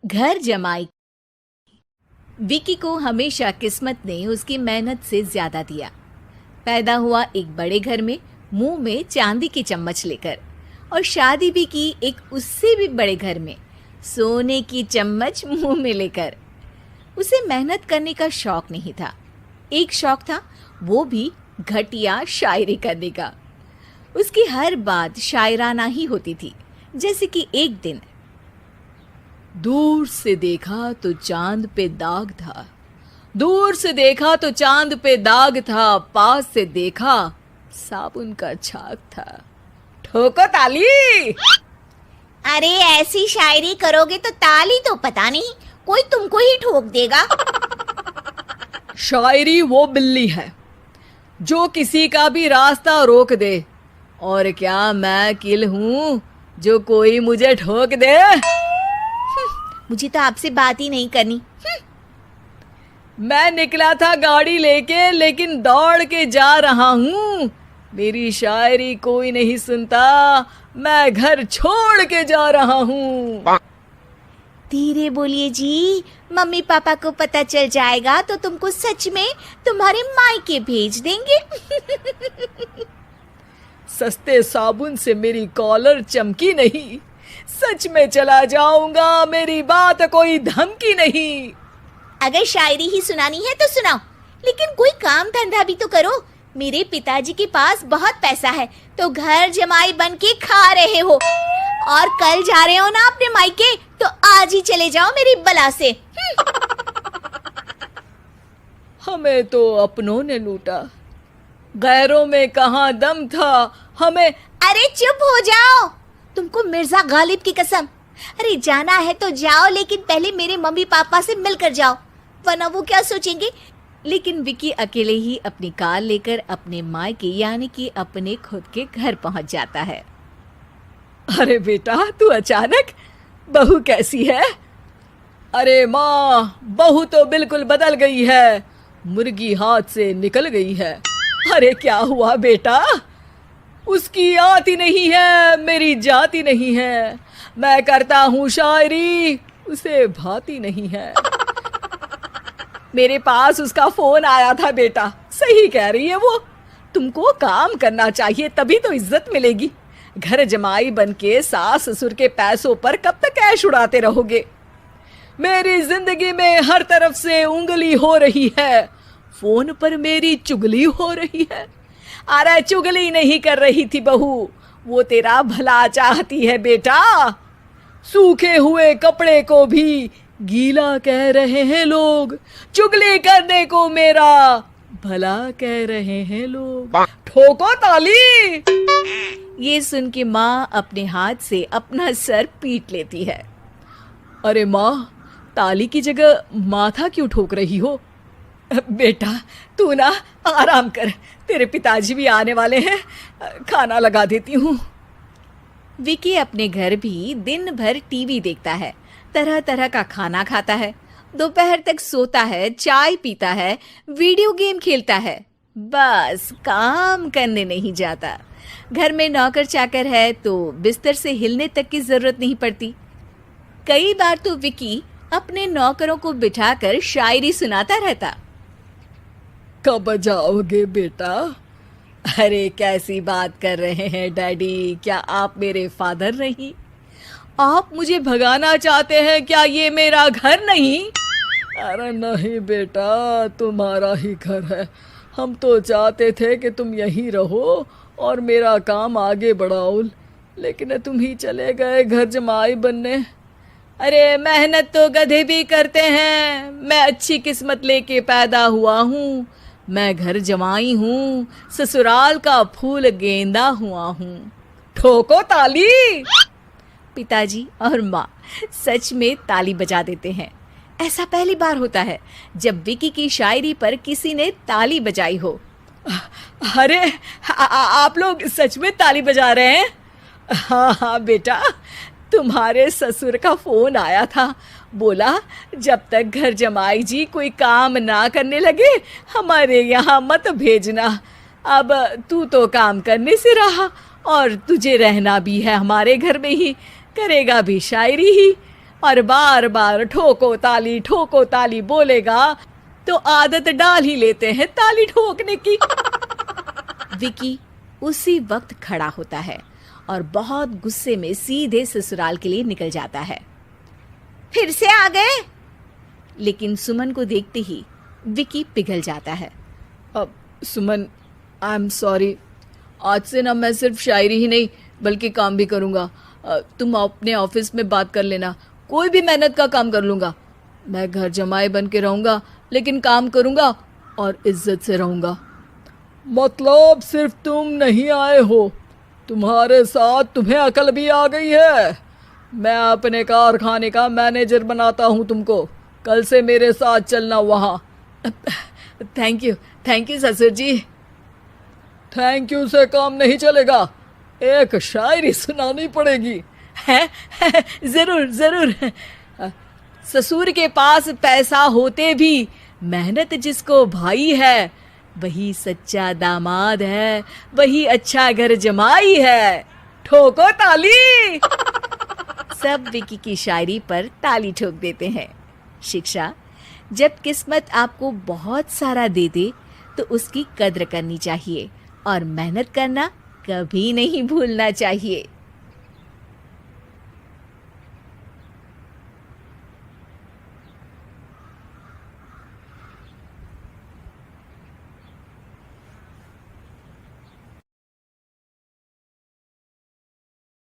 घर जमाई। विकी को हमेशा किस्मत ने उसकी मेहनत से ज्यादा दिया। पैदा हुआ एक बड़े घर में, मुंह में चांदी की चम्मच लेकर, और शादी भी की एक उससे भी बड़े घर में, सोने की चम्मच मुंह में लेकर। उसे मेहनत करने का शौक नहीं था। एक शौक था, वो भी घटिया शायरी करने का। उसकी हर बात शायराना ही होती थी। जैसे कि एक दिन, दूर से देखा तो चांद पे दाग था, दूर से देखा तो चांद पे दाग था, पास से देखा साबुन का छाग था। ठोको ताली। अरे ऐसी शायरी करोगे तो ताली तो पता नहीं, कोई तुमको ही ठोक देगा। शायरी वो बिल्ली है जो किसी का भी रास्ता रोक दे, और क्या मैं किल हूं जो कोई मुझे ठोक दे। मुझे तो आपसे बात ही नहीं करनी। मैं निकला था गाड़ी लेके, लेकिन दौड़ के जा रहा हूँ। मेरी शायरी कोई नहीं सुनता, मैं घर छोड़ के जा रहा हूँ। धीरे बोलिए जी, मम्मी पापा को पता चल जाएगा तो तुमको सच में तुम्हारे मायके भेज देंगे। सस्ते साबुन से मेरी कॉलर चमकी नहीं, सच में चला जाऊंगा, मेरी बात कोई धमकी नहीं। अगर शायरी ही सुनानी है तो सुनाओ, लेकिन कोई काम धंधा भी तो करो। मेरे पिताजी के पास बहुत पैसा है, तो घर जमाई बन के खा रहे हो, और कल जा रहे हो ना अपने मायके, तो आज ही चले जाओ मेरी बला से। हमें तो अपनों ने लूटा, गैरों में कहाँ दम था हमें। अरे चुप हो जाओ, तुमको मिर्जा गालिब की कसम। अरे जाना है तो जाओ, लेकिन पहले मेरे मम्मी पापा से मिलकर जाओ, वरना वो क्या सोचेंगे। लेकिन विकी अकेले ही अपनी कार लेकर अपने मायके यानी कि अपने खुद के घर पहुंच जाता है। अरे बेटा, तू अचानक, बहू कैसी है? अरे माँ, बहू तो बिल्कुल बदल गई है, मुर्गी हाथ से निकल गई है। अरे क्या हुआ बेटा? उसकी आती नहीं है, मेरी जाती नहीं है। मैं करता हूँ शायरी, उसे भाती नहीं है। मेरे पास उसका फोन आया था बेटा, सही कह रही है वो। तुमको काम करना चाहिए, तभी तो इज्जत मिलेगी। घर जमाई बनके सास ससुर के पैसों पर कब तक ऐश उड़ाते रहोगे? मेरी जिंदगी में हर तरफ से उंगली हो रही है, फोन पर मेरी चुगली हो रही है। अरे चुगली नहीं कर रही थी बहू, वो तेरा भला चाहती है बेटा। सूखे हुए कपड़े को भी गीला कह रहे हैं लोग, चुगली करने को मेरा भला कह रहे हैं लोग। ठोको ताली। ये सुन के माँ अपने हाथ से अपना सर पीट लेती है। अरे माँ, ताली की जगह माथा क्यों ठोक रही हो? बेटा तू ना आराम कर, तेरे पिताजी भी आने वाले हैं, खाना लगा देती हूँ। विकी अपने घर भी दिन भर टीवी देखता है, तरह तरह का खाना खाता है, दोपहर तक सोता है, चाय पीता है, वीडियो गेम खेलता है, बस काम करने नहीं जाता। घर में नौकर चाकर है तो बिस्तर से हिलने तक की जरूरत नहीं पड़ती। कई बार तो विकी अपने नौकरों को बिठाकर शायरी सुनाता रहता। कब जाओगे बेटा? अरे कैसी बात कर रहे हैं डैडी, क्या आप मेरे फादर नहीं? आप मुझे भगाना चाहते हैं क्या? ये मेरा घर नहीं। अरे नहीं बेटा, तुम्हारा ही घर है। हम तो चाहते थे कि तुम यहीं रहो और मेरा काम आगे बढ़ाओ, लेकिन तुम ही चले गए घर जमाई बनने। अरे मेहनत तो गधे भी करते हैं, मैं अच्छी किस्मत लेके पैदा हुआ हूँ, मैं घर जमाई हूँ, ससुराल का फूल गेंदा हुआ हूँ। ठोको ताली। पिताजी और माँ सच में ताली बजा देते हैं। ऐसा पहली बार होता है जब विकी की शायरी पर किसी ने ताली बजाई हो। अरे आप लोग सच में ताली बजा रहे हैं? हाँ हाँ बेटा, तुम्हारे ससुर का फोन आया था, बोला जब तक घर जमाई जी कोई काम ना करने लगे हमारे यहाँ मत भेजना। अब तू तो काम करने से रहा और तुझे रहना भी है हमारे घर में ही, करेगा भी शायरी ही। और बार बार ठोको ताली बोलेगा तो आदत डाल ही लेते हैं ताली ठोकने की। विकी उसी वक्त खड़ा होता है और बहुत गुस्से में सीधे ससुराल के लिए निकल जाता है। फिर से आ गए? लेकिन सुमन को देखते ही विकी पिघल जाता है। अब सुमन, आई एम सॉरी, आज से ना मैं सिर्फ शायरी ही नहीं बल्कि काम भी करूँगा। तुम अपने ऑफिस में बात कर लेना, कोई भी मेहनत का काम कर लूँगा। मैं घर जमाए बन के रहूँगा लेकिन काम करूँगा और इज्जत से रहूँगा। मतलब सिर्फ तुम नहीं आए हो, तुम्हारे साथ तुम्हें अकल भी आ गई है। मैं अपने कारखाने का मैनेजर बनाता हूँ तुमको, कल से मेरे साथ चलना वहाँ। थैंक यू ससुर जी। थैंक यू से काम नहीं चलेगा, एक शायरी सुनानी पड़ेगी। है जरूर। ससुर के पास पैसा होते भी मेहनत जिसको भाई है, वही सच्चा दामाद है, वही अच्छा घर जमाई है। ठोको ताली। सब विकी की शायरी पर ताली ठोक देते हैं। शिक्षा, जब किस्मत आपको बहुत सारा दे दे तो उसकी कद्र करनी चाहिए और मेहनत करना कभी नहीं भूलना चाहिए।